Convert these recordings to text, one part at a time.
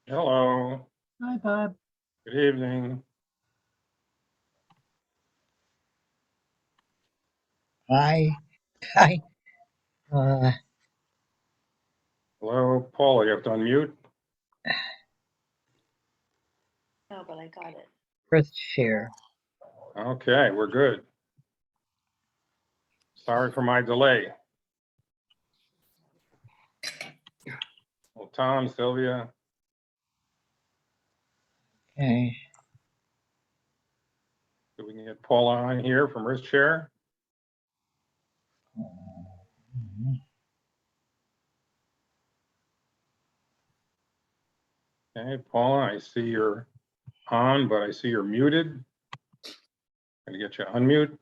Hello, Hi, Bob. good evening. Hi. Hi. Hello, Paula, you have to unmute. No, but I got it. Earthshare. Okay, we're good. Sorry for my delay. Well, Tom, Sylvia, Okay. so we can get Paula on here from Earthshare. Okay, Paula, I see you're on, but I see you're muted. Gonna get you to unmute.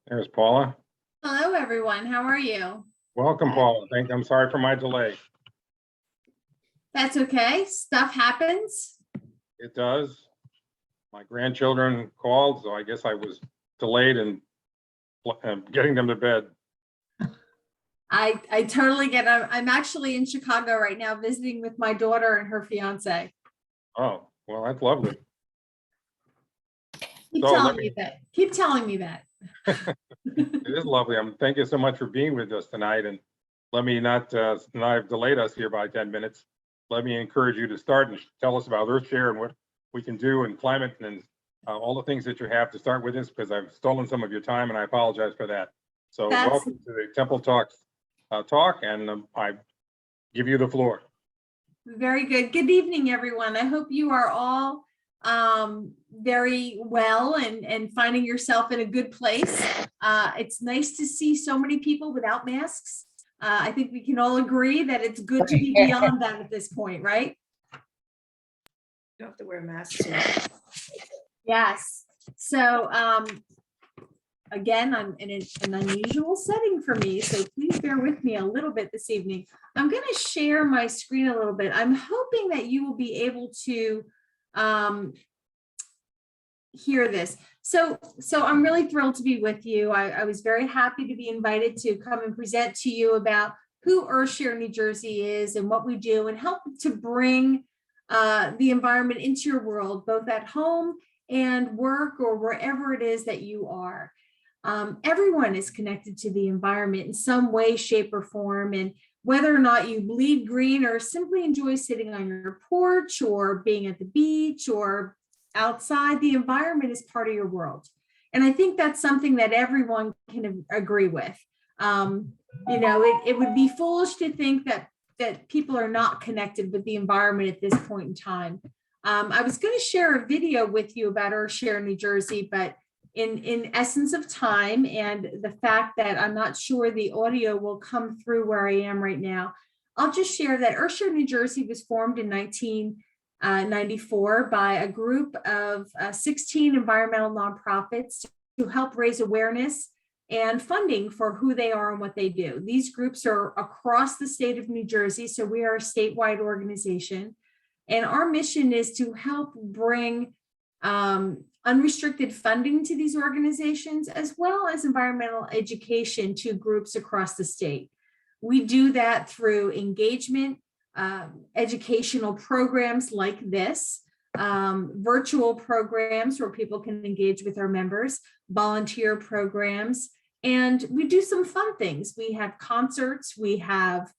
There's Paula. Hello, everyone. How are you? Welcome, Paula. I'm sorry for my delay. That's okay. Stuff happens. It does. My grandchildren called, so I guess I was delayed in getting them to bed. I totally get it. I'm actually in Chicago right now visiting with my daughter and her fiance. Oh, well, that's lovely. Keep So telling me that. Keep telling me that. It is lovely. Thank you so much for being with us tonight, and let me not, I've delayed us here by 10 minutes. Let me encourage you to start and tell us about Earthshare and what we can do in climate and all the things that you have to start with this, because I've stolen some of your time and I apologize for that. So welcome to the Temple Talks talk, and I give you the floor. Very good. Good evening, everyone. I hope you are all very well and finding yourself in a good place. It's nice to see so many people without masks. I think we can all agree that it's good to be beyond that at this point, right? You don't have to wear masks here. Yes. So again, I'm in an unusual setting for me, so please bear with me a little bit this evening. I'm going to share my screen a little bit. I'm hoping that you will be able to hear this. So I'm really thrilled to be with you. I was very happy to be invited to come and present to you about who Earthshare New Jersey is and what we do, and help to bring the environment into your world, both at home and work or wherever it is that you are. Everyone is connected to the environment in some way, shape, or form. And whether or not you bleed green or simply enjoy sitting on your porch or being at the beach or outside, the environment is part of your world. And I think that's something that everyone can agree with. You know, it would be foolish to think that people are not connected with the environment at this point in time. I was going to share a video with you about Earthshare New Jersey, but in essence of time and the fact that I'm not sure the audio will come through where I am right now, I'll just share that Earthshare New Jersey was formed in 1994 by a group of 16 environmental nonprofits to help raise awareness and funding for who they are and what they do. These groups are across the state of New Jersey, so we are a statewide organization. And our mission is to help bring unrestricted funding to these organizations, as well as environmental education to groups across the state. We do that through engagement, educational programs like this, virtual programs where people can engage with our members, volunteer programs, and we do some fun things. We have concerts, we have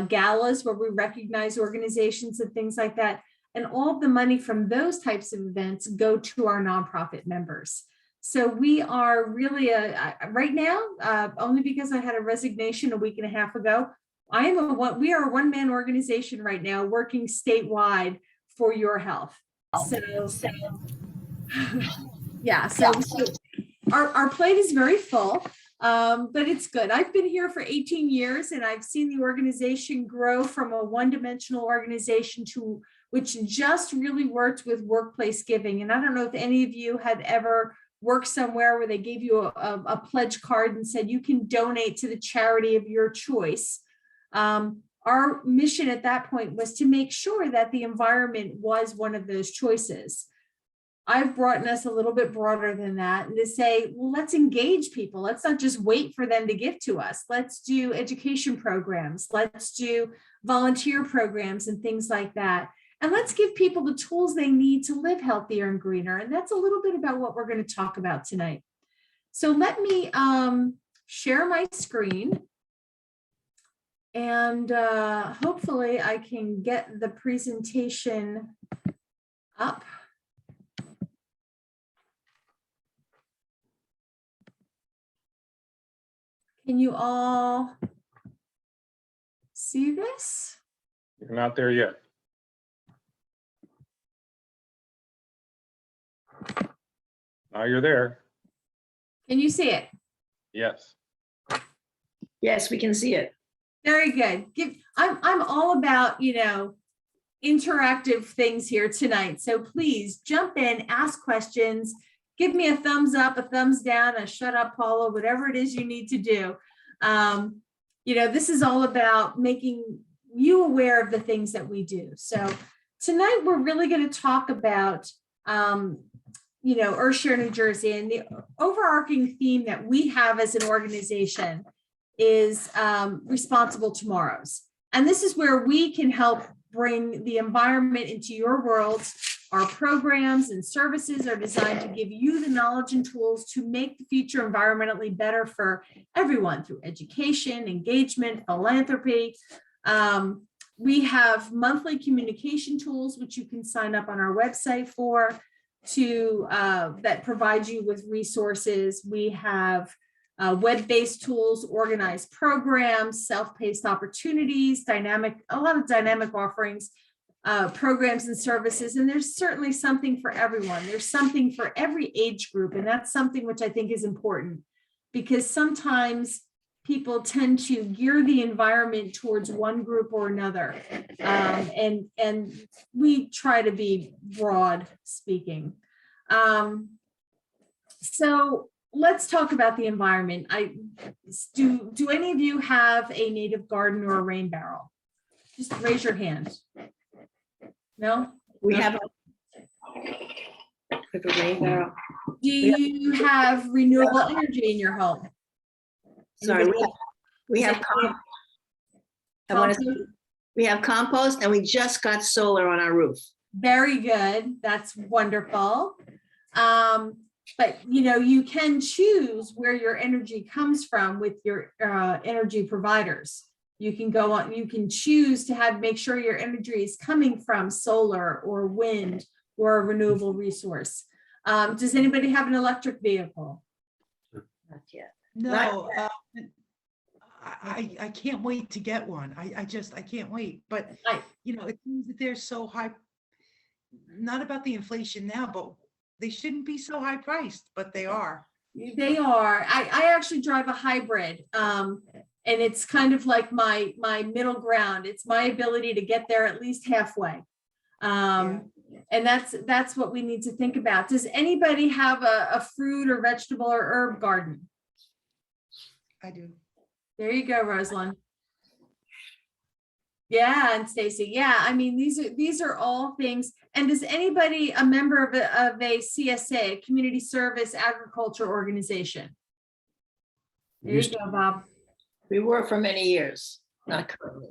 galas where we recognize organizations and things like that. And all of the money from those types of events go to our nonprofit members. So we are really right now, only because I had a resignation a week and a half ago, we are a one-man organization right now working statewide for your health. So yeah, so our plate is very full, but it's good. I've been here for 18 years and I've seen the organization grow from a one-dimensional organization to which just really worked with workplace giving. And I don't know if any of you had ever worked somewhere where they gave you a pledge card and said you can donate to the charity of your choice. Our our mission at that point was to make sure that the environment was one of those choices. I've brought us a little bit broader than that, and to say, well, let's engage people. Let's not just wait for them to give to us. Let's do education programs. Let's do volunteer programs and things like that. And let's give people the tools they need to live healthier and greener. And that's a little bit about what we're going to talk about tonight. So let me share my screen. And hopefully I can get the presentation up. Can you all see this? You're not there yet. Now you're there. Can you see it? Yes. Yes, we can see it. Very good. I'm all about, interactive things here tonight. So please jump in, ask questions, give me a thumbs up, a thumbs down, a shut up, Paula, whatever it is you need to do. This is all about making you aware of the things that we do. So tonight we're really going to talk about, Earthshare New Jersey, and the overarching theme that we have as an organization is responsible tomorrows. And this is where we can help bring the environment into your world. Our programs and services are designed to give you the knowledge and tools to make the future environmentally better for everyone through education, engagement, philanthropy. We have monthly communication tools, which you can sign up on our website for, that provide you with resources. We have web-based tools, organized programs, self-paced opportunities, a lot of dynamic offerings, programs and services. And there's certainly something for everyone. There's something for every age group. And that's something which I think is important, because sometimes people tend to gear the environment towards one group or another. And we try to be broad speaking. So let's talk about the environment. Do any of you have a native garden or a rain barrel? Just raise your hand. No? We have a rain barrel. Do you have renewable energy in your home? Sorry, we have Compost? we have compost, and we just got solar on our roof. Very good. That's wonderful. But you can choose where your energy comes from with your energy providers. You can go on, you can choose to make sure your energy is coming from solar or wind or a renewable resource. Does anybody have an electric vehicle? Not yet. No, I can't wait to get one. I can't wait. But it seems that they're so high. Not about the inflation now, but they shouldn't be so high priced, but they are. They are. I actually drive a hybrid, and it's kind of like my middle ground. It's my ability to get there at least halfway. And that's what we need to think about. Does anybody have a fruit or vegetable or herb garden? I do. There you go, Rosalind. Yeah, and Stacy. Yeah, I mean, these are all things. And is anybody a member of a CSA, a community service agriculture organization? There you go, Bob. We were for many years, not currently.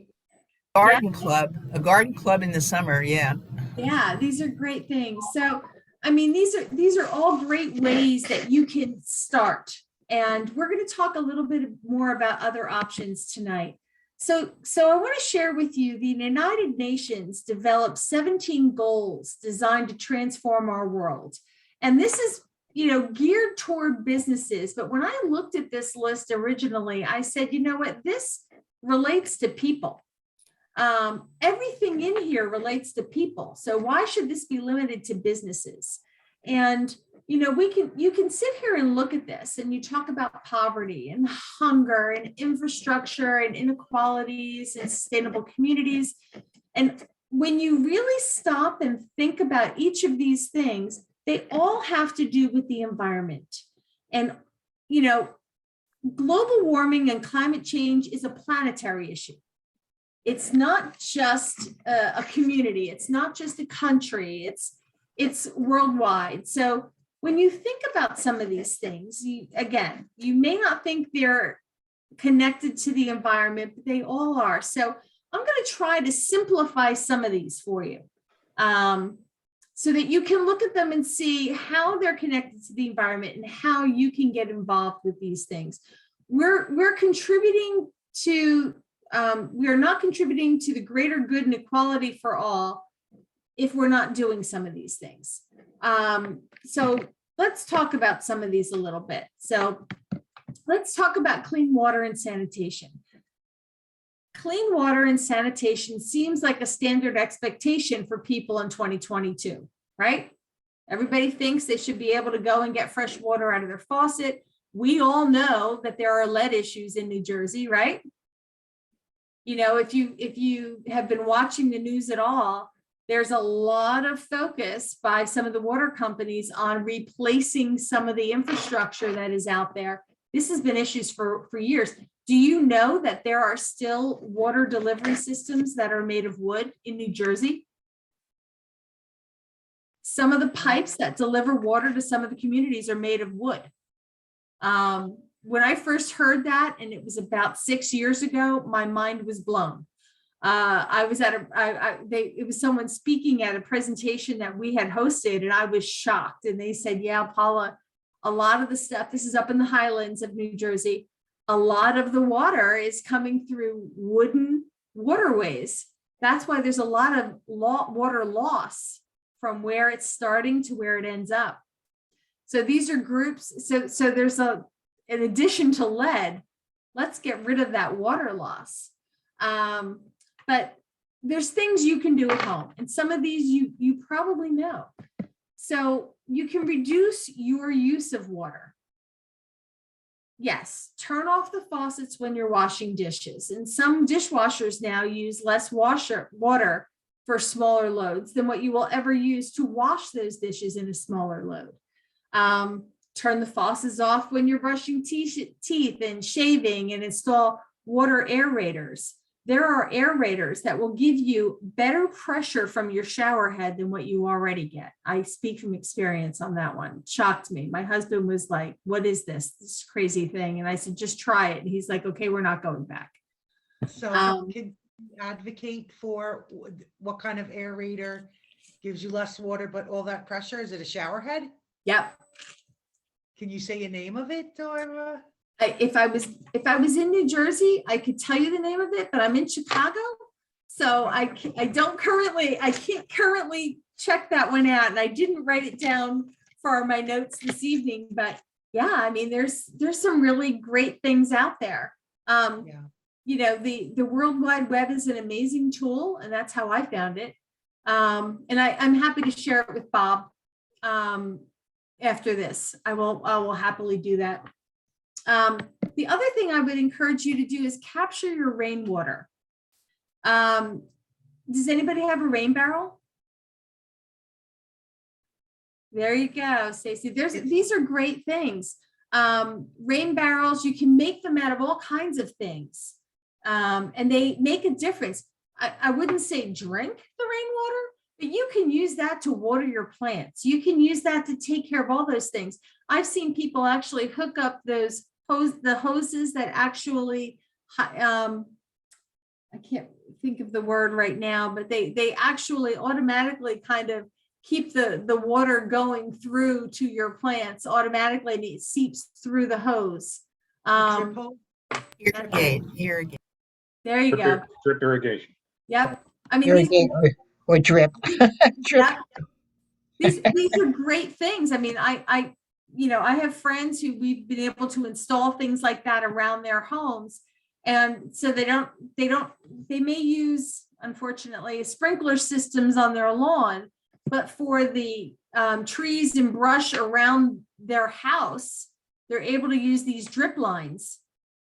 Garden club, a garden club in the summer. Yeah. Yeah, these are great things. So, I mean, these are all great ways that you can start. And we're going to talk a little bit more about other options tonight. So I want to share with you, the United Nations developed 17 goals designed to transform our world. And this is, geared toward businesses. But when I looked at this list originally, I said, you know what, this relates to people. Everything in here relates to people. So why should this be limited to businesses? And you can sit here and look at this, and you talk about poverty and hunger and infrastructure and inequalities and sustainable communities. And when you really stop and think about each of these things, they all have to do with the environment. And, global warming and climate change is a planetary issue. It's not just a community. It's not just a country. It's worldwide. So when you think about some of these things, you may not think they're connected to the environment, but they all are. So I'm going to try to simplify some of these for you, so that you can look at them and see how they're connected to the environment and how you can get involved with these things. We're contributing to, we are not contributing to the greater good and equality for all if we're not doing some of these things. So let's talk about some of these a little bit. So let's talk about clean water and sanitation. Clean water and sanitation seems like a standard expectation for people in 2022, right? Everybody thinks they should be able to go and get fresh water out of their faucet. We all know that there are lead issues in New Jersey, right? You know, if you have been watching the news at all, there's a lot of focus by some of the water companies on replacing some of the infrastructure that is out there. This has been issues for years. Do you know that there are still water delivery systems that are made of wood in New Jersey? Some of the pipes that deliver water to some of the communities are made of wood. When I first heard that, and it was about 6 years ago, my mind was blown. I was at it was someone speaking at a presentation that we had hosted, and I was shocked. And they said, yeah, Paula, a lot of the stuff, this is up in the highlands of New Jersey, a lot of the water is coming through wooden waterways. That's why there's a lot of water loss from where it's starting to where it ends up. So these are groups. So there's in addition to lead, let's get rid of that water loss. But there's things you can do at home. And some of these you probably know. So you can reduce your use of water. Yes, turn off the faucets when you're washing dishes. And some dishwashers now use less water for smaller loads than what you will ever use to wash those dishes in a smaller load. Turn the faucets off when you're brushing teeth and shaving, and install water aerators. There are aerators that will give you better pressure from your shower head than what you already get. I speak from experience on that one. It shocked me. My husband was like, what is this crazy thing? And I said, just try it. And he's like, okay, we're not going back. So can you advocate for what kind of aerator gives you less water, but all that pressure? Is it a shower head? Yep. Can you say a name of it or? If I was in New Jersey, I could tell you the name of it, but I'm in Chicago. So I can't currently check that one out. And I didn't write it down for my notes this evening, but yeah, I mean, there's some really great things out there. You know, the World Wide Web is an amazing tool, and that's how I found it. And I'm happy to share it with Bob after this. I will happily do that. The other thing I would encourage you to do is capture your rainwater. Does anybody have a rain barrel? There you go, Stacey. These are great things. Rain barrels, you can make them out of all kinds of things. And they make a difference. I wouldn't say drink the rainwater, but you can use that to water your plants. You can use that to take care of all those things. I've seen people actually hook up the hoses that actually, I can't think of the word right now, but they actually automatically kind of keep the water going through to your plants automatically, and it seeps through the hose. Irrigate. There you go. Drip irrigation. Yep. I mean, Irrigate or drip. Drip. these are great things. I mean, I have friends who we've been able to install things like that around their homes. And so they may use, unfortunately, sprinkler systems on their lawn, but for the trees and brush around their house, they're able to use these drip lines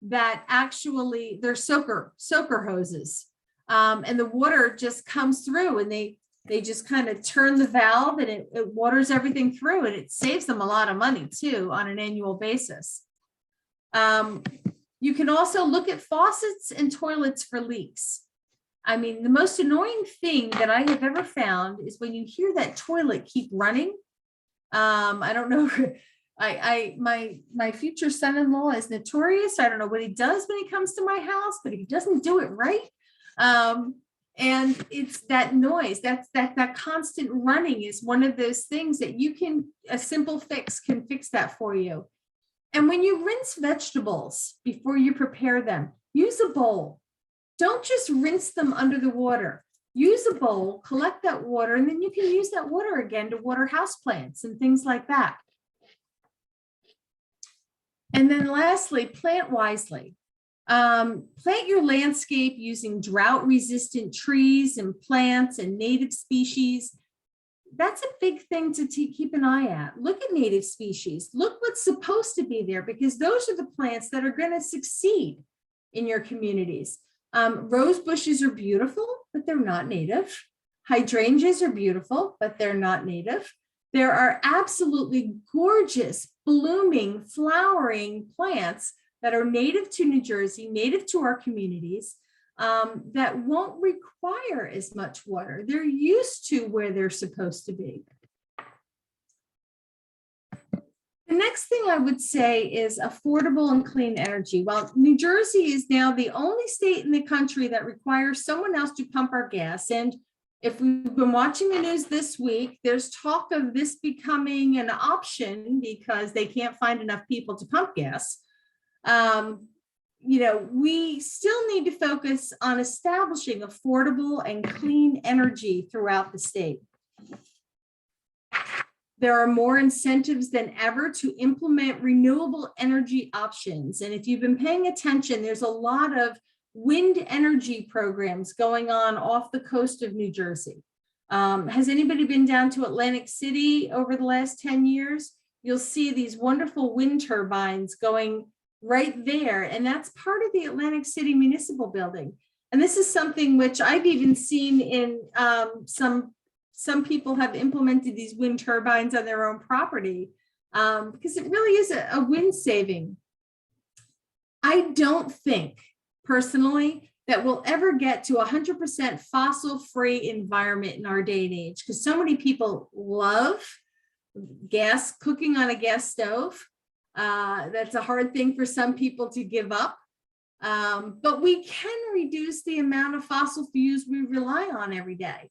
that actually they're soaker hoses. And the water just comes through, and they just kind of turn the valve, and it waters everything through, and it saves them a lot of money too on an annual basis. You can also look at faucets and toilets for leaks. I mean, the most annoying thing that I have ever found is when you hear that toilet keep running. I don't know. My future son-in-law is notorious. I don't know what he does when he comes to my house, but he doesn't do it right. And it's that noise, that constant running is one of those things that a simple fix can fix that for you. And when you rinse vegetables before you prepare them, use a bowl. Don't just rinse them under the water. Use a bowl, collect that water, and then you can use that water again to water houseplants and things like that. And then lastly, plant wisely. Plant your landscape using drought-resistant trees and plants and native species. That's a big thing to keep an eye at. Look at native species. Look what's supposed to be there, because those are the plants that are going to succeed in your communities. Rose bushes are beautiful, but they're not native. Hydrangeas are beautiful, but they're not native. There are absolutely gorgeous, blooming, flowering plants that are native to New Jersey, native to our communities, that won't require as much water. They're used to where they're supposed to be. The next thing I would say is affordable and clean energy. Well, New Jersey is now the only state in the country that requires someone else to pump our gas. And if we've been watching the news this week, there's talk of this becoming an option because they can't find enough people to pump gas. You know, we still need to focus on establishing affordable and clean energy throughout the state. There are more incentives than ever to implement renewable energy options. And if you've been paying attention, there's a lot of wind energy programs going on off the coast of New Jersey. Has anybody been down to Atlantic City over the last 10 years? You'll see these wonderful wind turbines going right there. And that's part of the Atlantic City Municipal Building. And this is something which I've even seen in some people have implemented these wind turbines on their own property because it really is a wind saving. I don't think personally that we'll ever get to 100% fossil-free environment in our day and age, because so many people love gas, cooking on a gas stove. That's a hard thing for some people to give up. But we can reduce the amount of fossil fuels we rely on every day.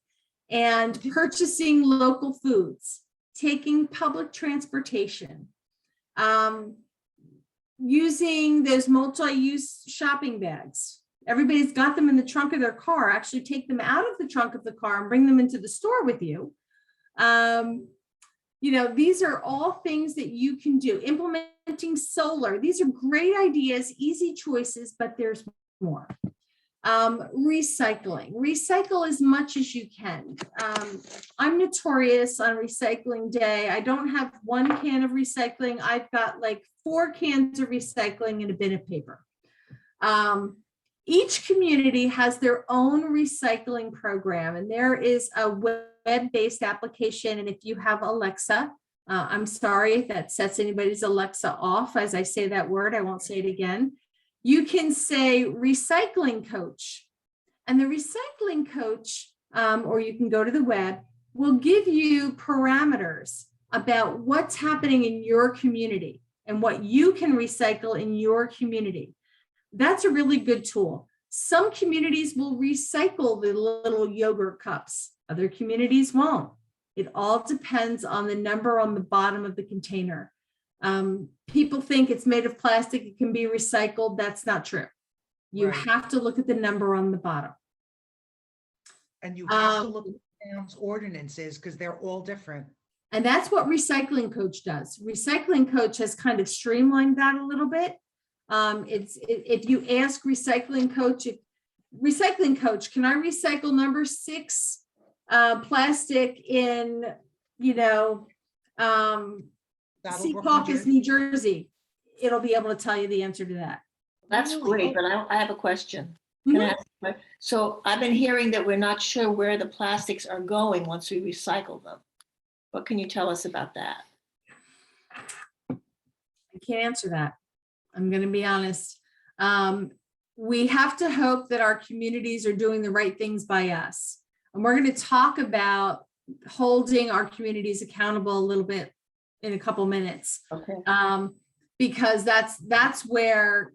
And purchasing local foods, taking public transportation, using those multi-use shopping bags. Everybody's got them in the trunk of their car. Actually take them out of the trunk of the car and bring them into the store with you. You know, these are all things that you can do. Implementing solar. These are great ideas, easy choices, but there's more. Recycling. Recycle as much as you can. I'm notorious on recycling day. I don't have one can of recycling. I've got like 4 cans of recycling and a bin of paper. Each community has their own recycling program, and there is a web-based application. And if you have Alexa, I'm sorry if that sets anybody's Alexa off as I say that word, I won't say it again. You can say recycling coach, and the recycling coach, or you can go to the web, will give you parameters about what's happening in your community and what you can recycle in your community. That's a really good tool. Some communities will recycle the little yogurt cups. Other communities won't. It all depends on the number on the bottom of the container. People think it's made of plastic, it can be recycled. That's not true. You have to look at the number on the bottom. And you have to look at the town's ordinances because they're all different. And that's what Recycling Coach does. Recycling Coach has kind of streamlined that a little bit. If you ask Recycling Coach, can I recycle number 6 plastic in, you know, Secaucus, New Jersey, it'll be able to tell you the answer to that. That's great, but I have a question. Can I ask? So I've been hearing that we're not sure where the plastics are going once we recycle them. What can you tell us about that? I can't answer that. I'm going to be honest. we have to hope that our communities are doing the right things by us. And we're going to talk about holding our communities accountable a little bit in a couple minutes. Okay. Because that's where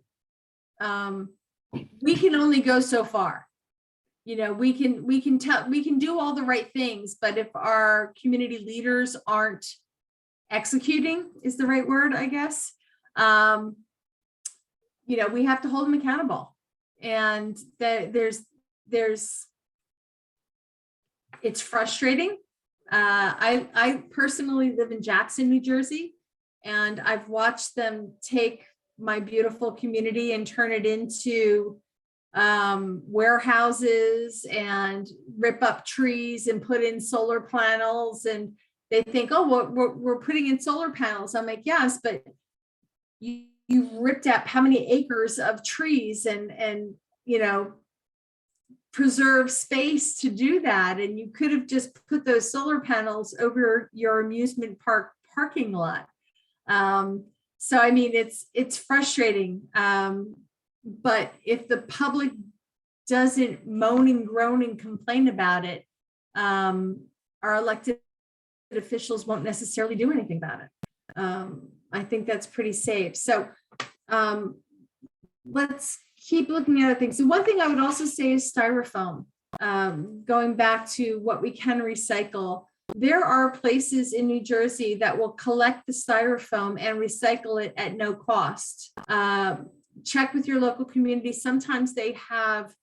we can only go so far. You know, we can do all the right things, but if our community leaders aren't executing, is the right word, I guess, you know, we have to hold them accountable. And it's frustrating. I personally live in Jackson, New Jersey, and I've watched them take my beautiful community and turn it into warehouses and rip up trees and put in solar panels. And they think, oh, well, we're putting in solar panels. I'm like, yes, but you've ripped up how many acres of trees and you know, preserve space to do that. And you could have just put those solar panels over your amusement park parking lot. So, I mean, it's frustrating. But if the public doesn't moan and groan and complain about it, our elected officials won't necessarily do anything about it. I think that's pretty safe. So let's keep looking at other things. So one thing I would also say is styrofoam. Going back to what we can recycle, there are places in New Jersey that will collect the styrofoam and recycle it at no cost. Check with your local community. Sometimes they have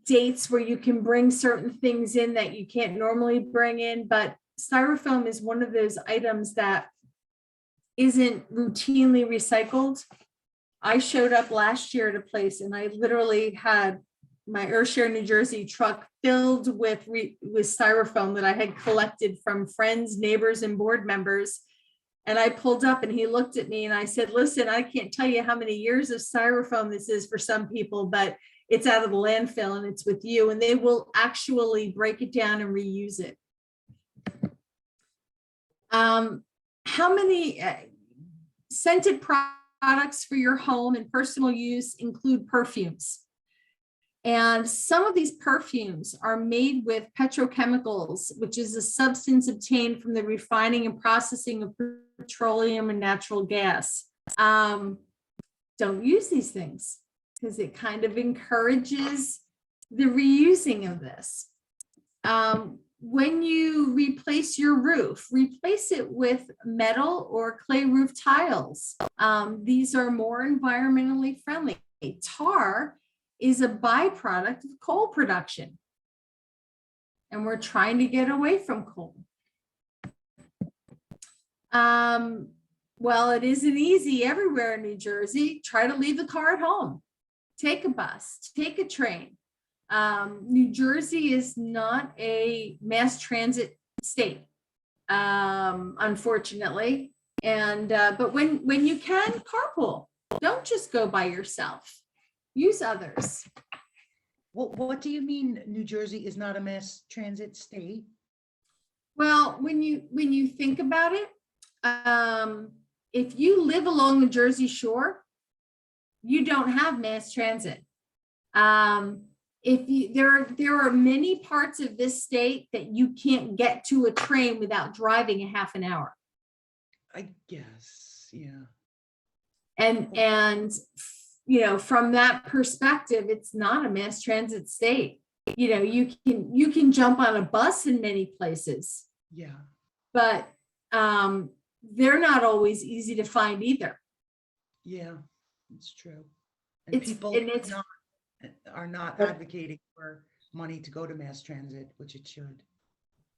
dates where you can bring certain things in that you can't normally bring in, but styrofoam is one of those items that isn't routinely recycled. I showed up last year at a place and I literally had my Earthshare New Jersey truck filled with styrofoam that I had collected from friends, neighbors, and board members. And I pulled up and he looked at me and I said, listen, I can't tell you how many years of styrofoam this is for some people, but it's out of the landfill and it's with you. And they will actually break it down and reuse it. How many scented products for your home and personal use include perfumes? And some of these perfumes are made with petrochemicals, which is a substance obtained from the refining and processing of petroleum and natural gas. Don't use these things because it kind of encourages the reusing of this. When you replace your roof, replace it with metal or clay roof tiles. These are more environmentally friendly. Tar is a byproduct of coal production. And we're trying to get away from coal. Well, it isn't easy everywhere in New Jersey. Try to leave the car at home. Take a bus, take a train. New Jersey is not a mass transit state, unfortunately. And but when you can, carpool. Don't just go by yourself. Use others. What do you mean New Jersey is not a mass transit state? Well, when you think about it, if you live along the Jersey Shore, you don't have mass transit. There are many parts of this state that you can't get to a train without driving a half an hour. I guess, yeah. And you know, from that perspective, it's not a mass transit state. You know, you can jump on a bus in many places. Yeah. But they're not always easy to find either. Yeah, it's true. And people are not advocating for money to go to mass transit, which it should.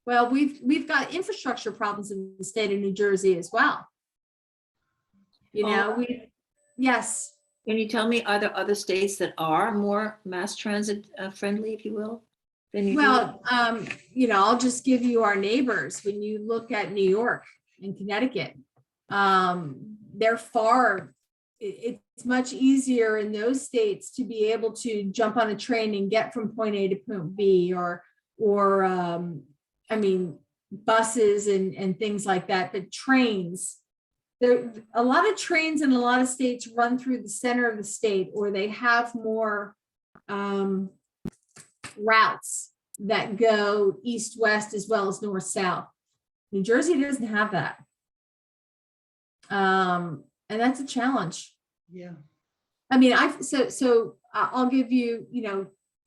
Well, we've got infrastructure problems in the state of New Jersey as well. You know, yes. Can you tell me, are there other states that are more mass transit friendly, if you will, than you do? Well, you know, I'll just give you our neighbors. When you look at New York and Connecticut, they're far, it's much easier in those states to be able to jump on a train and get from point A to point B, or I mean, buses and things like that, but trains, there, a lot of trains in a lot of states run through the center of the state, or they have more routes that go east-west as well as north-south. New Jersey doesn't have that. And that's a challenge. Yeah. I mean, I'll give you,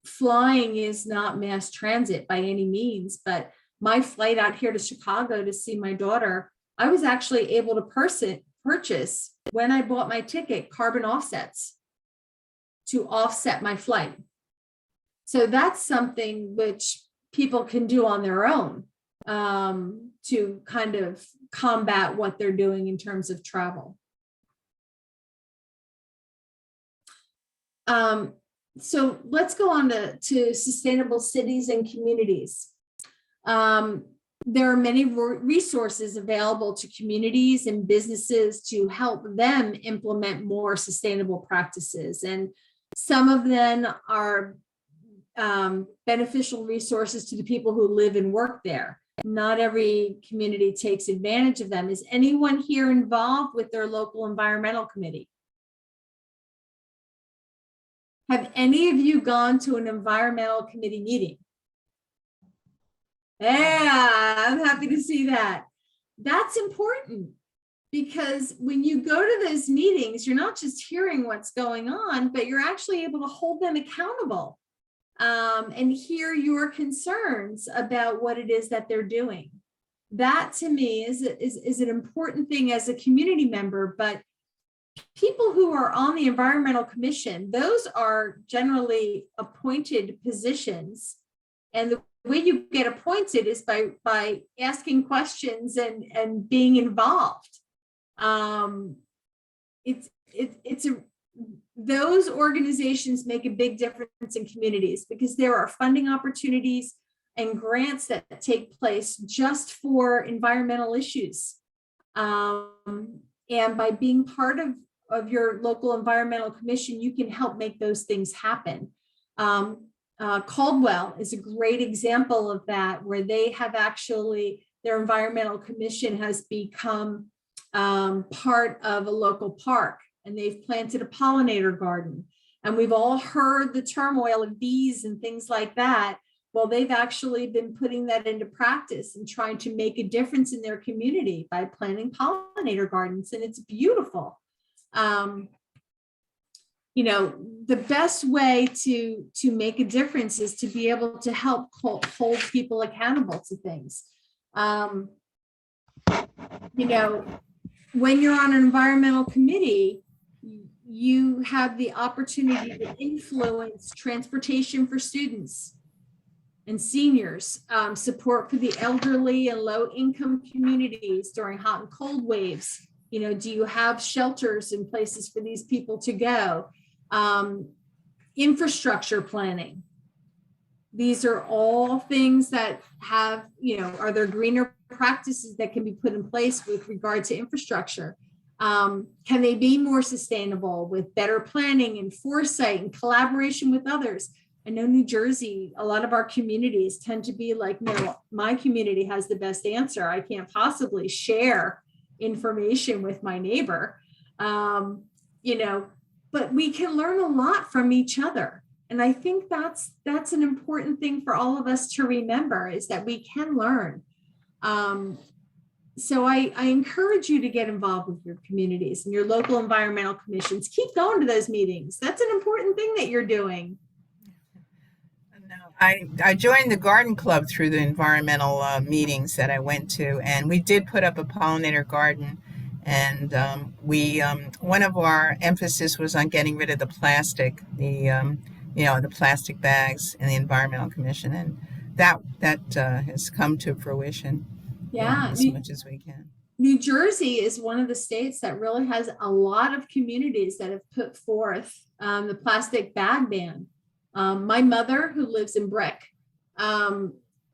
flying is not mass transit by any means, but my flight out here to Chicago to see my daughter, I was actually able to purchase, when I bought my ticket, carbon offsets to offset my flight. So that's something which people can do on their own to kind of combat what they're doing in terms of travel. So let's go on to sustainable cities and communities. There are many resources available to communities and businesses to help them implement more sustainable practices. And some of them are beneficial resources to the people who live and work there. Not every community takes advantage of them. Is anyone here involved with their local environmental committee? Have any of you gone to an environmental committee meeting? Yeah, I'm happy to see that. That's important, because when you go to those meetings, you're not just hearing what's going on, but you're actually able to hold them accountable and hear your concerns about what it is that they're doing. That to me is an important thing as a community member, but people who are on the environmental commission, those are generally appointed positions. And the way you get appointed is by asking questions and being involved. Those organizations make a big difference in communities, because there are funding opportunities and grants that take place just for environmental issues. And by being part of your local environmental commission, you can help make those things happen. Caldwell is a great example of that, where they have actually, their environmental commission has become part of a local park, and they've planted a pollinator garden. And we've all heard the turmoil of bees and things like that. Well, they've actually been putting that into practice and trying to make a difference in their community by planting pollinator gardens, and it's beautiful. The best way to make a difference is to be able to help hold people accountable to things. When you're on an environmental committee, you have the opportunity to influence transportation for students and seniors, support for the elderly and low-income communities during hot and cold waves. Do you have shelters and places for these people to go? Infrastructure planning. These are all things that have, are there greener practices that can be put in place with regard to infrastructure? Can they be more sustainable with better planning and foresight and collaboration with others? I know New Jersey, a lot of our communities tend to be like, no, my community has the best answer. I can't possibly share information with my neighbor, but we can learn a lot from each other. And I think that's an important thing for all of us to remember, is that we can learn. So I encourage you to get involved with your communities and your local environmental commissions. Keep going to those meetings. That's an important thing that you're doing. I joined the garden club through the environmental meetings that I went to, and we did put up a pollinator garden. And one of our emphasis was on getting rid of the plastic, the plastic bags in the environmental commission, and that has come to fruition. Yeah, as much as we can. New Jersey is one of the states that really has a lot of communities that have put forth the plastic bag ban. My mother, who lives in Brick,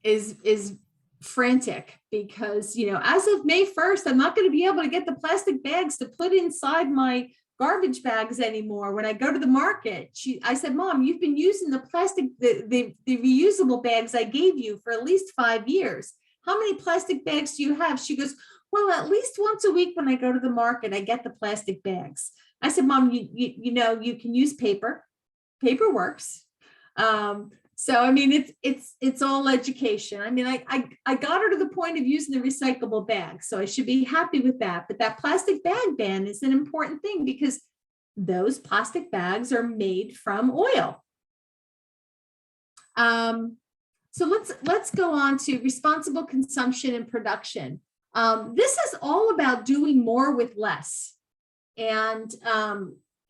is frantic because, as of May 1st, I'm not going to be able to get the plastic bags to put inside my garbage bags anymore. When I go to the market, I said, Mom, you've been using the reusable bags I gave you for at least 5 years. How many plastic bags do you have? She goes, well, at least once a week when I go to the market, I get the plastic bags. I said, Mom, you know, you can use paper. Paper works. So, I mean, it's all education. I mean, I got her to the point of using the recyclable bag, so I should be happy with that. But that plastic bag ban is an important thing because those plastic bags are made from oil. So let's go on to responsible consumption and production. This is all about doing more with less. And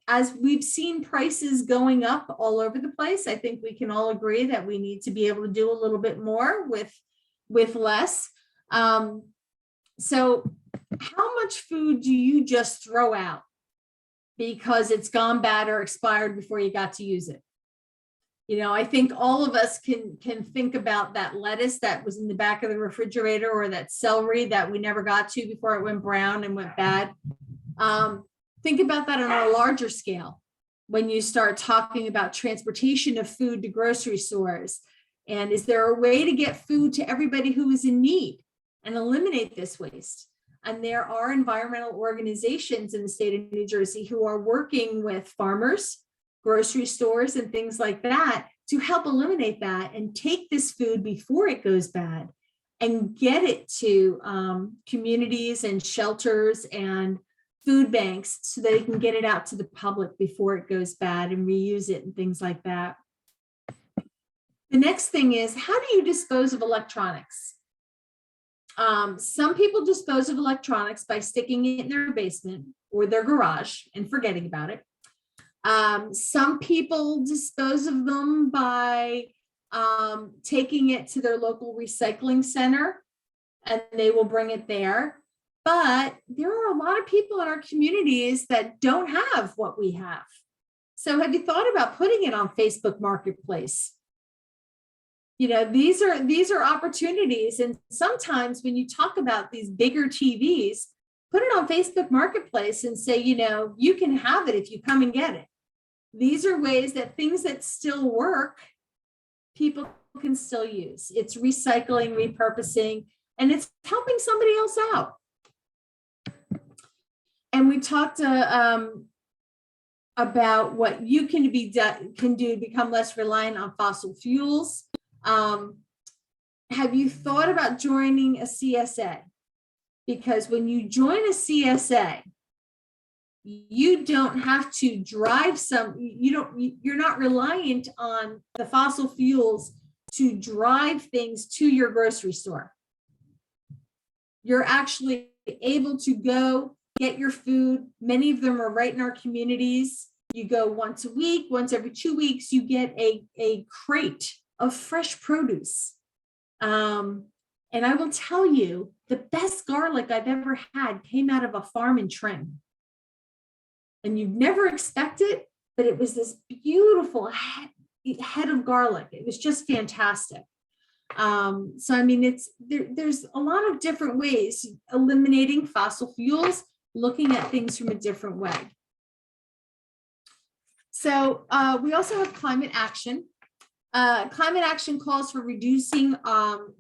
as we've seen prices going up all over the place, I think we can all agree that we need to be able to do a little bit more with less. So how much food do you just throw out because it's gone bad or expired before you got to use it? You know, I think all of us can think about that lettuce that was in the back of the refrigerator, or that celery that we never got to before it went brown and went bad. Think about that on a larger scale when you start talking about transportation of food to grocery stores. And is there a way to get food to everybody who is in need and eliminate this waste? And there are environmental organizations in the state of New Jersey who are working with farmers, grocery stores, and things like that to help eliminate that and take this food before it goes bad and get it to communities and shelters and food banks so they can get it out to the public before it goes bad and reuse it and things like that. The next thing is, how do you dispose of electronics? Some people dispose of electronics by sticking it in their basement or their garage and forgetting about it. Some people dispose of them by taking it to their local recycling center and they will bring it there. But there are a lot of people in our communities that don't have what we have. So have you thought about putting it on Facebook Marketplace? You know, these are opportunities. And sometimes when you talk about these bigger TVs, put it on Facebook Marketplace and say, you know, you can have it if you come and get it. These are ways that things that still work, people can still use. It's recycling, repurposing, and it's helping somebody else out. And we talked about what you can do to become less reliant on fossil fuels. Have you thought about joining a CSA? Because when you join a CSA, you don't have to drive you're not reliant on the fossil fuels to drive things to your grocery store. You're actually able to go get your food. Many of them are right in our communities. You go once a week, once every 2 weeks, you get a crate of fresh produce. And I will tell you, the best garlic I've ever had came out of a farm in Trenton. And you'd never expect it, but it was this beautiful head of garlic. It was just fantastic. So, I mean, there's a lot of different ways, eliminating fossil fuels, looking at things from a different way. So we also have climate action. Climate action calls for reducing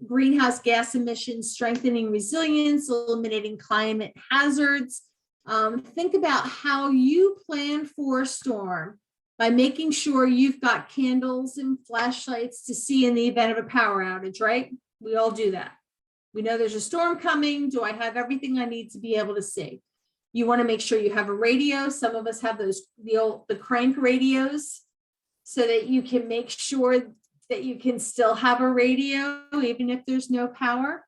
greenhouse gas emissions, strengthening resilience, eliminating climate hazards. Think about how you plan for a storm by making sure you've got candles and flashlights to see in the event of a power outage, right? We all do that. We know there's a storm coming. Do I have everything I need to be able to see? You want to make sure you have a radio. Some of us have those, the crank radios, so that you can make sure that you can still have a radio even if there's no power.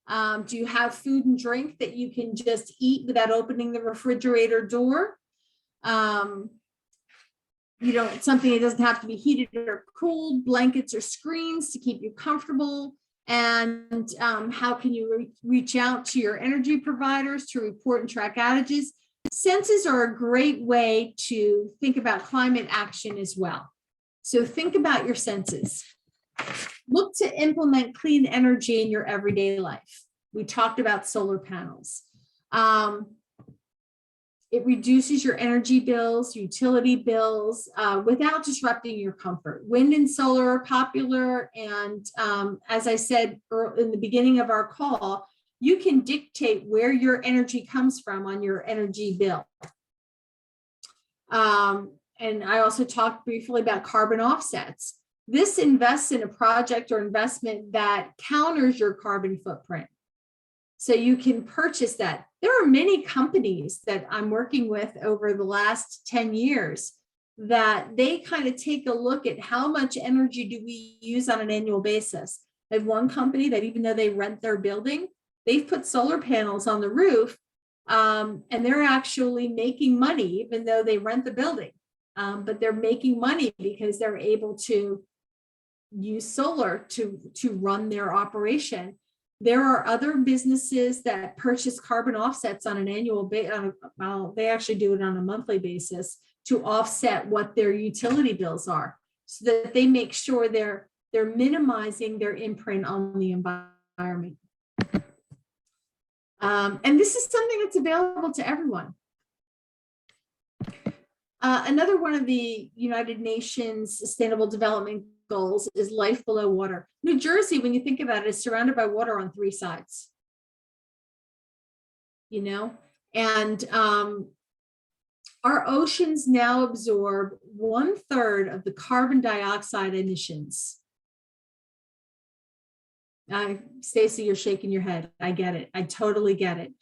Do you have food and drink that you can just eat without opening the refrigerator door? Something that doesn't have to be heated or cooled, blankets or screens to keep you comfortable. And how can you reach out to your energy providers to report and track outages? Senses are a great way to think about climate action as well. So think about your senses. Look to implement clean energy in your everyday life. We talked about solar panels. It reduces your energy bills, utility bills, without disrupting your comfort. Wind and solar are popular. And as I said in the beginning of our call, you can dictate where your energy comes from on your energy bill. And I also talked briefly about carbon offsets. This invests in a project or investment that counters your carbon footprint. So you can purchase that. There are many companies that I'm working with over the last 10 years that they kind of take a look at how much energy do we use on an annual basis. I have one company that even though they rent their building, they've put solar panels on the roof, and they're actually making money even though they rent the building. But they're making money because they're able to use solar to run their operation. There are other businesses that purchase carbon offsets on an annual basis. Well, they actually do it on a monthly basis to offset what their utility bills are, so that they make sure they're minimizing their imprint on the environment. And this is something that's available to everyone. Another one of the United Nations Sustainable Development Goals is life below water. New Jersey, when you think about it, is surrounded by water on 3 sides. You know, and our oceans now absorb 1/3 of the carbon dioxide emissions. Stacy, you're shaking your head. I get it. I totally get it.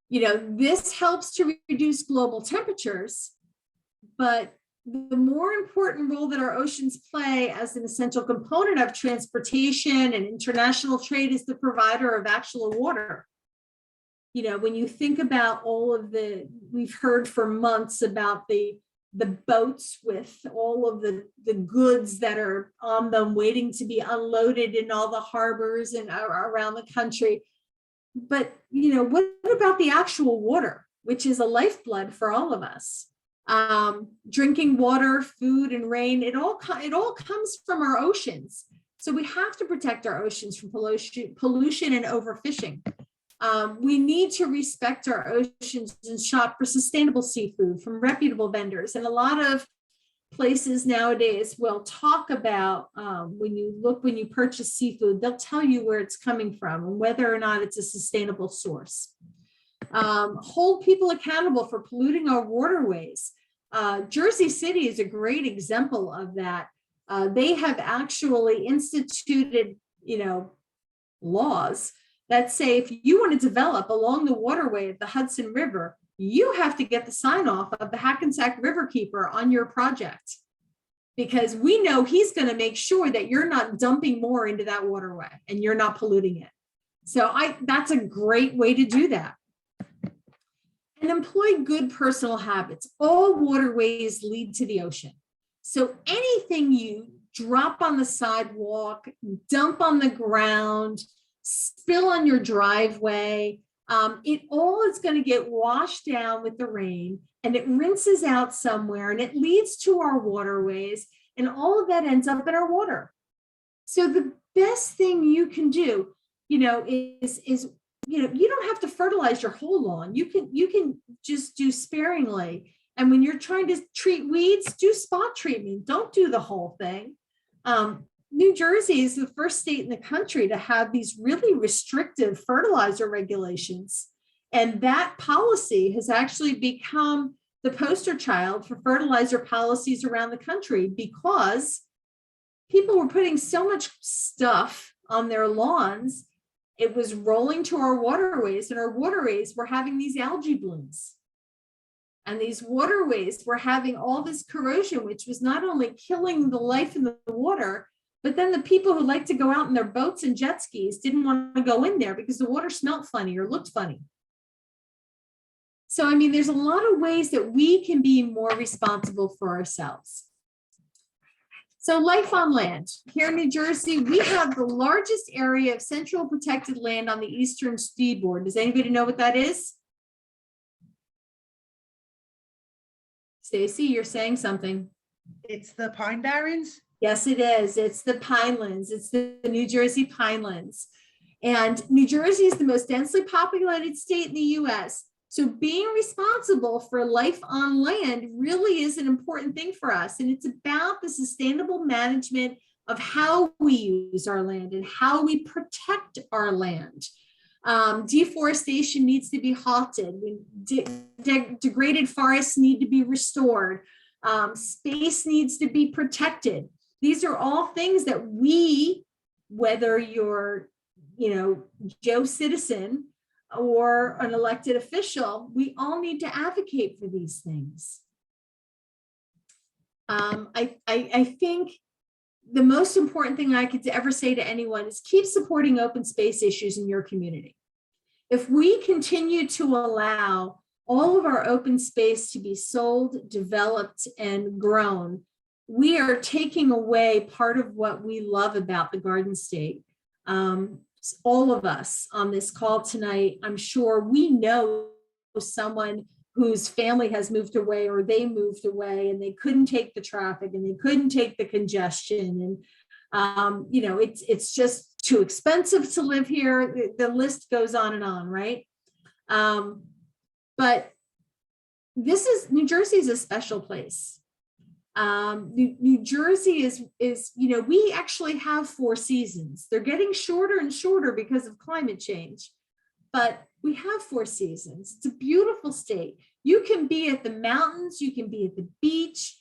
You know, this helps to reduce global temperatures, but the more important role that our oceans play as an essential component of transportation and international trade is the provider of actual water. You know, when you think about all of we've heard for months about the boats with all of the goods that are on them waiting to be unloaded in all the harbors and around the country. But, you know, what about the actual water, which is a lifeblood for all of us? Drinking water, food, and rain, it all comes from our oceans. So we have to protect our oceans from pollution and overfishing. We need to respect our oceans and shop for sustainable seafood from reputable vendors. And a lot of places nowadays will talk about when you purchase seafood, they'll tell you where it's coming from and whether or not it's a sustainable source. Hold people accountable for polluting our waterways. Jersey City is a great example of that. They have actually instituted, you know, laws that say if you want to develop along the waterway of the Hudson River, you have to get the sign off of the Hackensack Riverkeeper on your project, because we know he's going to make sure that you're not dumping more into that waterway and you're not polluting it. So that's a great way to do that. And employ good personal habits. All waterways lead to the ocean. So anything you drop on the sidewalk, dump on the ground, spill on your driveway, it all is going to get washed down with the rain, and it rinses out somewhere, and it leads to our waterways, and all of that ends up in our water. So the best thing you can do, you know, is you know, you don't have to fertilize your whole lawn. You can just do sparingly. And when you're trying to treat weeds, do spot treatment. Don't do the whole thing. New Jersey is the first state in the country to have these really restrictive fertilizer regulations. And that policy has actually become the poster child for fertilizer policies around the country, because people were putting so much stuff on their lawns. It was rolling to our waterways, and our waterways were having these algae blooms. And these waterways were having all this corrosion, which was not only killing the life in the water, but then the people who like to go out in their boats and jet skis didn't want to go in there because the water smelled funny or looked funny. So, I mean, there's a lot of ways that we can be more responsible for ourselves. So life on land. Here in New Jersey, we have the largest area of central protected land on the eastern seaboard. Does anybody know what that is? Stacy, you're saying something. It's the Pine Barrens? Yes, it is. It's the Pinelands. It's the New Jersey Pinelands. And New Jersey is the most densely populated state in the US. So being responsible for life on land really is an important thing for us. And it's about the sustainable management of how we use our land and how we protect our land. Deforestation needs to be halted. Degraded forests need to be restored. Space needs to be protected. These are all things that we, whether you're, Joe citizen or an elected official, we all need to advocate for these things. I think the most important thing I could ever say to anyone is keep supporting open space issues in your community. If we continue to allow all of our open space to be sold, developed, and grown, we are taking away part of what we love about the Garden State. All of us on this call tonight, I'm sure we know someone whose family has moved away or they moved away and they couldn't take the traffic and they couldn't take the congestion. And, it's just too expensive to live here. The list goes on, right? But New Jersey is a special place. New Jersey is, we actually have 4 seasons. They're getting shorter and shorter because of climate change, but we have 4 seasons. It's a beautiful state. You can be at the mountains, you can be at the beach,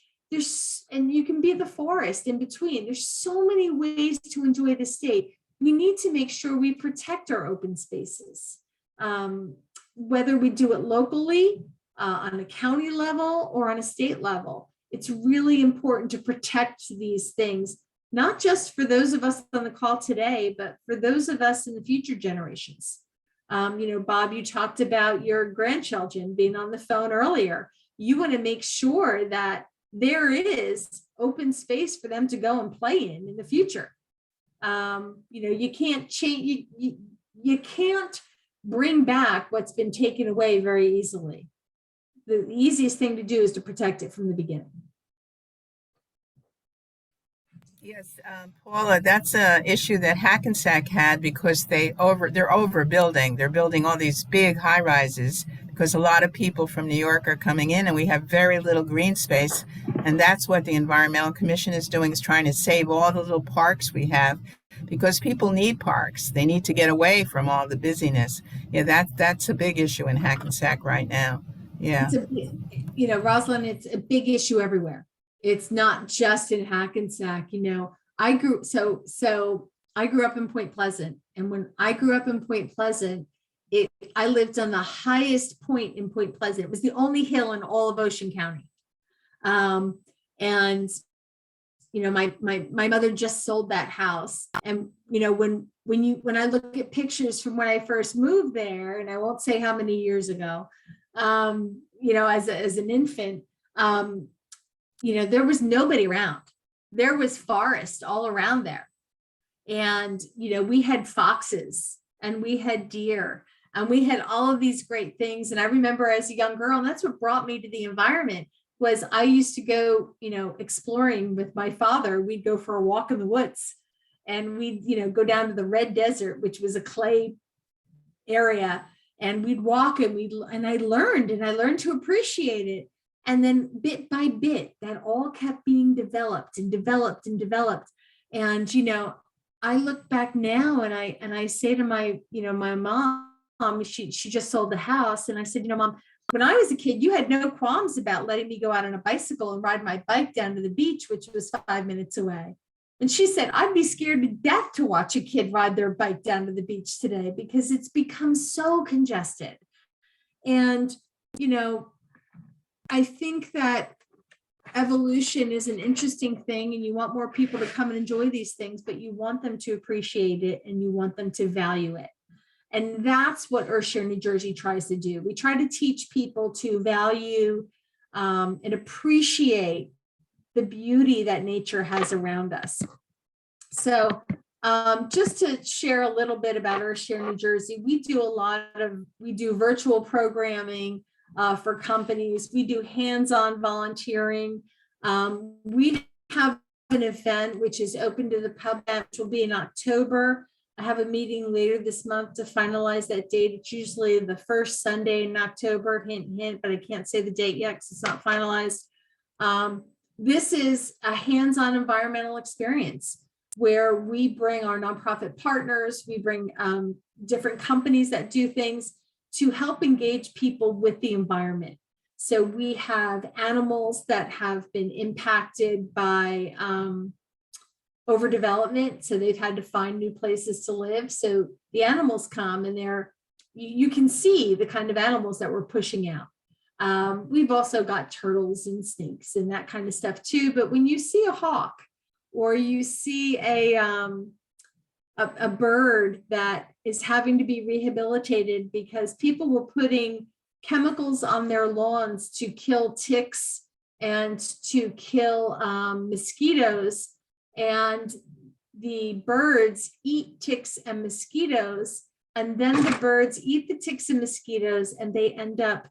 and you can be at the forest in between. There's so many ways to enjoy the state. We need to make sure we protect our open spaces, whether we do it locally, on a county level or on a state level. It's really important to protect these things, not just for those of us on the call today, but for those of us in the future generations. Bob, you talked about your grandchildren being on the phone earlier. You want to make sure that there is open space for them to go and play in the future. You can't change, you can't bring back what's been taken away very easily. The easiest thing to do is to protect it from the beginning. Yes, Paula, that's an issue that Hackensack had because they're overbuilding. They're building all these big high rises because a lot of people from New York are coming in and we have very little green space. And that's what the Environmental Commission is doing, is trying to save all the little parks we have because people need parks. They need to get away from all the busyness. Yeah, that's a big issue in Hackensack right now. Yeah. Rosalind, it's a big issue everywhere. It's not just in Hackensack. I grew up in Point Pleasant, and when I grew up in Point Pleasant, I lived on the highest point in Point Pleasant. It was the only hill in all of Ocean County. My mother just sold that house, and when I look at pictures from when I first moved there, and I won't say how many years ago, as an infant, there was nobody around. There was forest all around there. And, we had foxes and we had deer and we had all of these great things. And I remember as a young girl, and that's what brought me to the environment, was I used to go, exploring with my father. We'd go for a walk in the woods and we'd, go down to the Red Desert, which was a clay area. And we'd walk and I learned to appreciate it. And then bit by bit, that all kept being developed and developed and developed. And, I look back now and I say to my mom, she just sold the house. And I said, Mom, when I was a kid, you had no qualms about letting me go out on a bicycle and ride my bike down to the beach, which was 5 minutes away. And she said, I'd be scared to death to watch a kid ride their bike down to the beach today because it's become so congested. And, I think that evolution is an interesting thing, and you want more people to come and enjoy these things, but you want them to appreciate it and you want them to value it. And that's what Earthshare New Jersey tries to do. We try to teach people to value and appreciate the beauty that nature has around us. So just to share a little bit about Earthshare New Jersey, we do virtual programming for companies. We do hands-on volunteering. We have an event which is open to the public, which will be in October. I have a meeting later this month to finalize that date. It's usually the first Sunday in October, hint, hint, but I can't say the date yet because it's not finalized. This is a hands-on environmental experience. where we bring our nonprofit partners, we bring different companies that do things to help engage people with the environment. So we have animals that have been impacted by overdevelopment. So they've had to find new places to live. So the animals come and you can see the kind of animals that we're pushing out. We've also got turtles and snakes and that kind of stuff too. But when you see a hawk or you see a bird that is having to be rehabilitated because people were putting chemicals on their lawns to kill ticks and to kill mosquitoes, and the birds eat ticks and mosquitoes, and then the birds eat the ticks and mosquitoes and they end up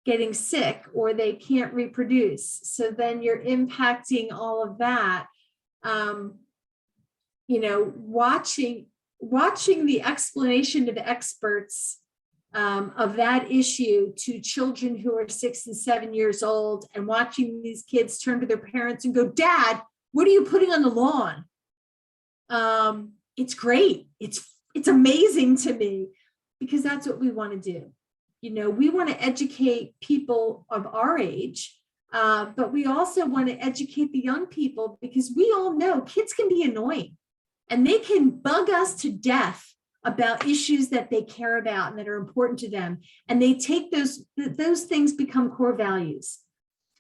getting sick or they can't reproduce. So then you're impacting all of that. You know, watching the explanation of experts of that issue to children who are 6 and 7 years old, and watching these kids turn to their parents and go, "Dad, what are you putting on the lawn?" It's great. It's amazing to me, because that's what we want to do. You know, we want to educate people of our age, but we also want to educate the young people, because we all know kids can be annoying and they can bug us to death about issues that they care about and that are important to them. And they take those things become core values.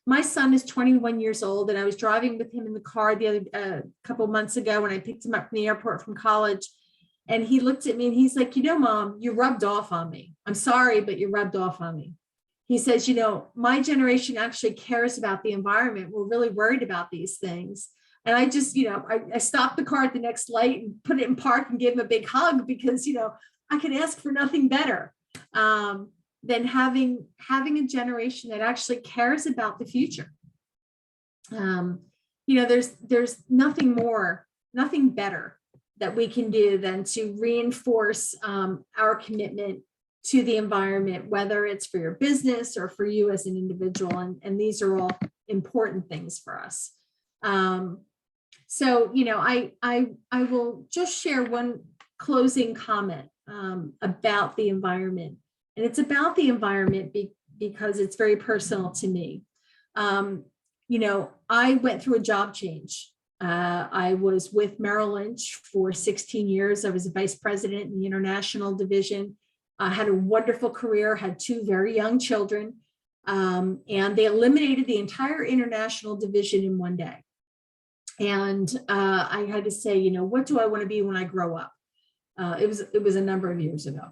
My son is 21 years old, and I was driving with him in the car the other couple of months ago when I picked him up from the airport from college. And he looked at me and he's like, "You know, Mom, you rubbed off on me. I'm sorry, but you rubbed off on me." He says, "You know, my generation actually cares about the environment. We're really worried about these things." And I just, you know, I stopped the car at the next light and put it in park and gave him a big hug, because, you know, I could ask for nothing better than having a generation that actually cares about the future. You know, there's nothing better that we can do than to reinforce our commitment to the environment, whether it's for your business or for you as an individual. And these are all important things for us. So, you know, I will just share one closing comment about the environment. And it's about the environment because it's very personal to me. You know, I went through a job change. I was with Merrill Lynch for 16 years. I was a vice president in the international division. I had a wonderful career, had 2 very young children, and they eliminated the entire international division in one day. And I had to say, you know, what do I want to be when I grow up? It was a number of years ago.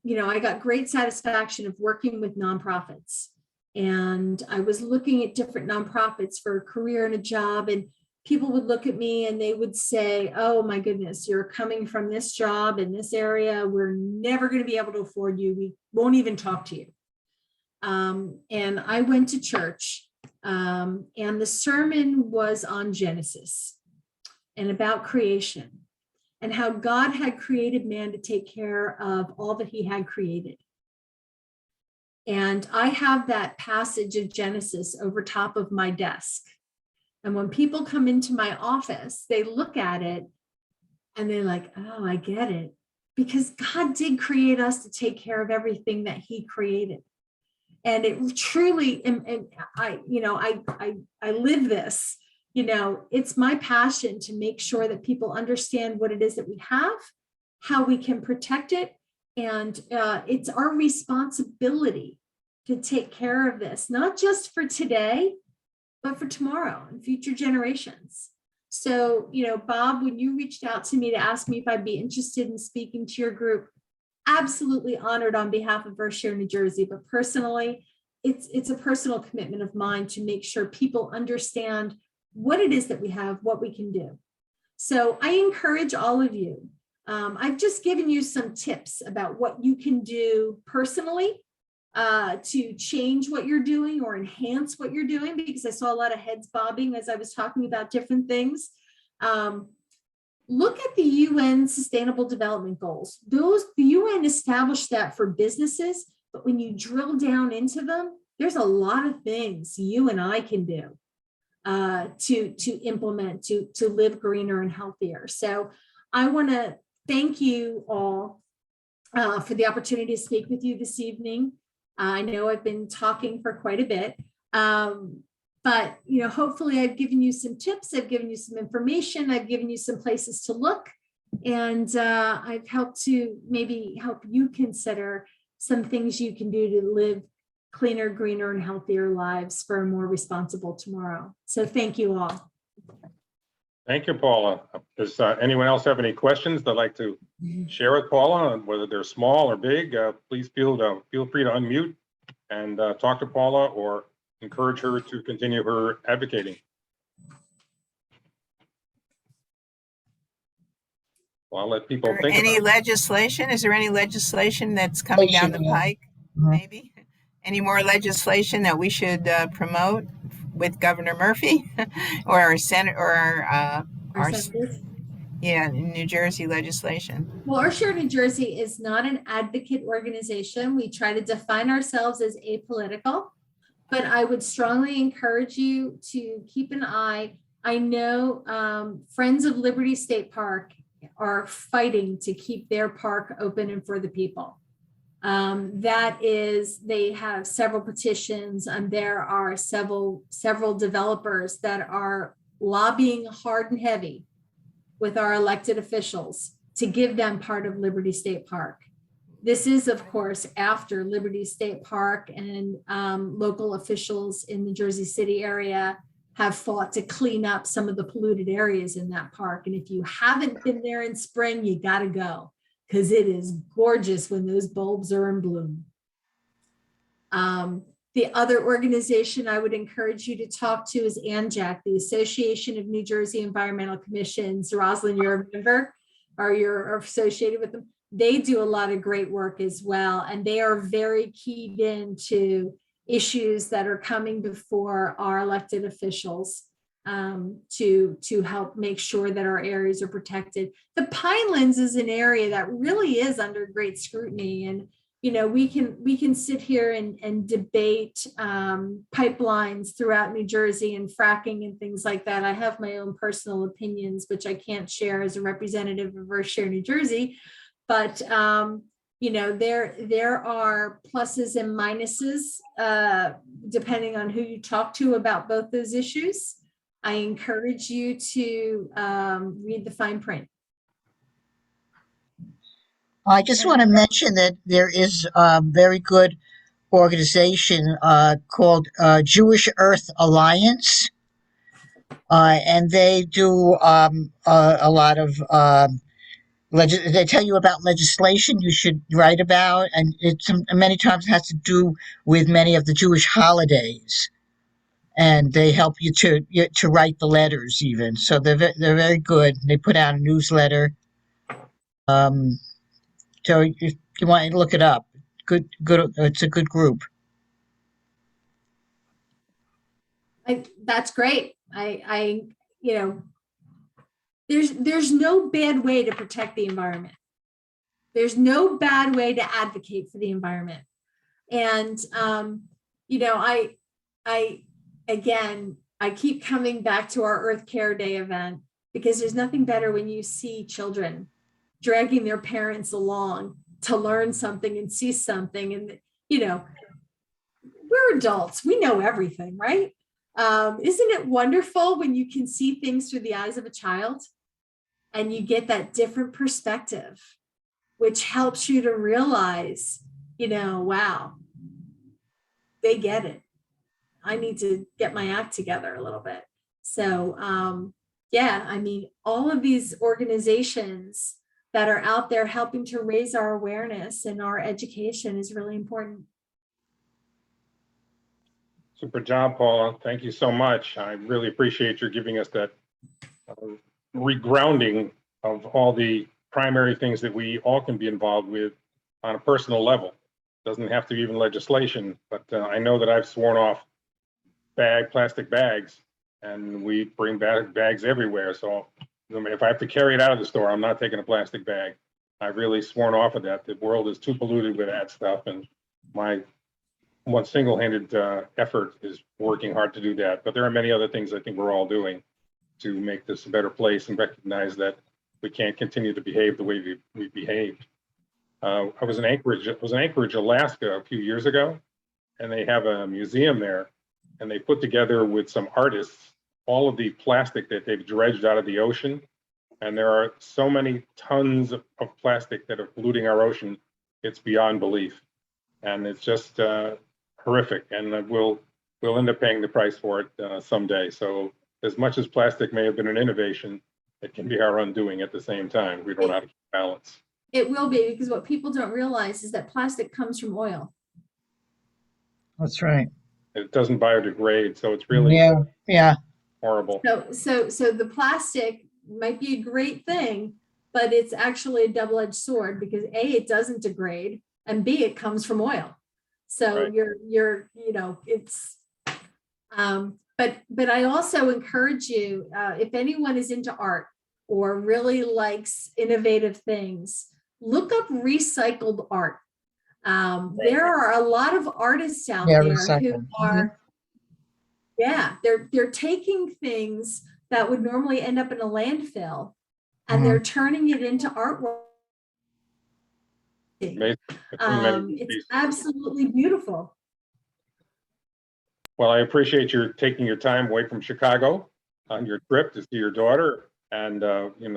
You know, I got great satisfaction of working with nonprofits. And I was looking at different nonprofits for a career and a job, and people would look at me and they would say, "Oh my goodness, you're coming from this job in this area. We're never going to be able to afford you. We won't even talk to you." And I went to church, and the sermon was on Genesis and about creation and how God had created man to take care of all that he had created. And I have that passage of Genesis over top of my desk. And when people come into my office, they look at it and they're like, "Oh, I get it." Because God did create us to take care of everything that he created. And it truly, and I, you know, I live this, you know, it's my passion to make sure that people understand what it is that we have, how we can protect it. And it's our responsibility to take care of this, not just for today, but for tomorrow and future generations. So, you know, Bob, when you reached out to me to ask me if I'd be interested in speaking to your group, absolutely honored on behalf of Earthshare New Jersey, but personally, it's a personal commitment of mine to make sure people understand what it is that we have, what we can do. So I encourage all of you. I've just given you some tips about what you can do personally to change what you're doing or enhance what you're doing, because I saw a lot of heads bobbing as I was talking about different things. Look at the UN Sustainable Development Goals. The UN established that for businesses, but when you drill down into them, there's a lot of things you and I can do. to implement, to live greener and healthier. So I want to thank you all for the opportunity to speak with you this evening. I know I've been talking for quite a bit, but hopefully I've given you some tips, I've given you some information, I've given you some places to look, and I've helped to maybe help you consider some things you can do to live cleaner, greener, and healthier lives for a more responsible tomorrow. So thank you all. Thank you, Paula. Does anyone else have any questions they'd like to share with Paula, whether they're small or big? Please feel free to unmute and talk to Paula or encourage her to continue her advocating. Well, I'll let people think Any about it. legislation? Is there any legislation that's coming down the pike? Maybe any more legislation that we should promote with Governor Murphy or our Senate or our Senators? yeah, New Jersey legislation? Well, Earthshare New Jersey is not an advocate organization. We try to define ourselves as apolitical, but I would strongly encourage you to keep an eye. I know Friends of Liberty State Park are fighting to keep their park open and for the people. They have several petitions, and there are several developers that are lobbying hard and heavy with our elected officials to give them part of Liberty State Park. This is, of course, after Liberty State Park and local officials in the Jersey City area have fought to clean up some of the polluted areas in that park. And if you haven't been there in spring, you gotta go, because it is gorgeous when those bulbs are in bloom. The other organization I would encourage you to talk to is ANJAC, the Association of New Jersey Environmental Commissions. Rosalind, you're a member, or you're associated with them. They do a lot of great work as well, and they are very keyed into issues that are coming before our elected officials to help make sure that our areas are protected. The Pinelands is an area that really is under great scrutiny, and we can sit here and debate pipelines throughout New Jersey and fracking and things like that. I have my own personal opinions, which I can't share as a representative of Earthshare New Jersey, but there are pluses and minuses depending on who you talk to about both those issues. I encourage you to read the fine print. I just want to mention that there is a very good organization called Jewish Earth Alliance, and they do a lot of they tell you about legislation you should write about, and it many times has to do with many of the Jewish holidays, and they help you to write the letters even. So they're very good. They put out a newsletter. So if you want to look it up, good. It's a good group. That's great. There's no bad way to protect the environment. There's no bad way to advocate for the environment. And I keep coming back to our Earth Care Day event, because there's nothing better when you see children dragging their parents along to learn something and see something. And we're adults, we know everything, right? Isn't it wonderful when you can see things through the eyes of a child and you get that different perspective, which helps you to realize, wow, they get it. I need to get my act together a little bit. So all of these organizations that are out there helping to raise our awareness and our education is really important. Super job, Paula. Thank you so much. I really appreciate your giving us that regrounding of all the primary things that we all can be involved with on a personal level. Doesn't have to be even legislation, but I know that I've sworn off plastic bags, and we bring bags everywhere. So if I have to carry it out of the store, I'm not taking a plastic bag. I've really sworn off of that. The world is too polluted with that stuff, and my one single-handed effort is working hard to do that. But there are many other things I think we're all doing to make this a better place and recognize that we can't continue to behave the way we behaved. I was in Anchorage, Alaska a few years ago, and they have a museum there, and they put together with some artists all of the plastic that they've dredged out of the ocean. And there are so many tons of plastic that are polluting our ocean, it's beyond belief. And it's just horrific, and we'll end up paying the price for it someday. So as much as plastic may have been an innovation, it can be our undoing at the same time. We don't have to balance. It will be, because what people don't realize is that plastic comes from oil. That's right. It doesn't biodegrade, so it's really Yeah. horrible. So the plastic might be a great thing, but it's actually a double-edged sword, because A, it doesn't degrade, and B, it comes from oil. So Right. you're it's but I also encourage you, if anyone is into art or really likes innovative things, look up recycled art. There are a lot of artists out there who recycled. are, they're taking things that would normally end up in a landfill, and they're turning it into artwork. Amazing. It's absolutely beautiful. Well, I appreciate your taking your time away from Chicago on your trip to see your daughter, and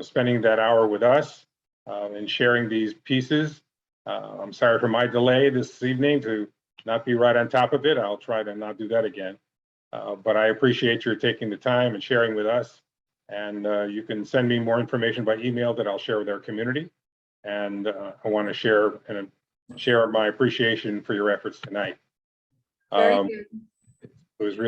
spending that hour with us and sharing these pieces. I'm sorry for my delay this evening to not be right on top of it. I'll try to not do that again. But I appreciate your taking the time and sharing with us. And you can send me more information by email that I'll share with our community. And I want to share my appreciation for your efforts tonight. Very good. It was really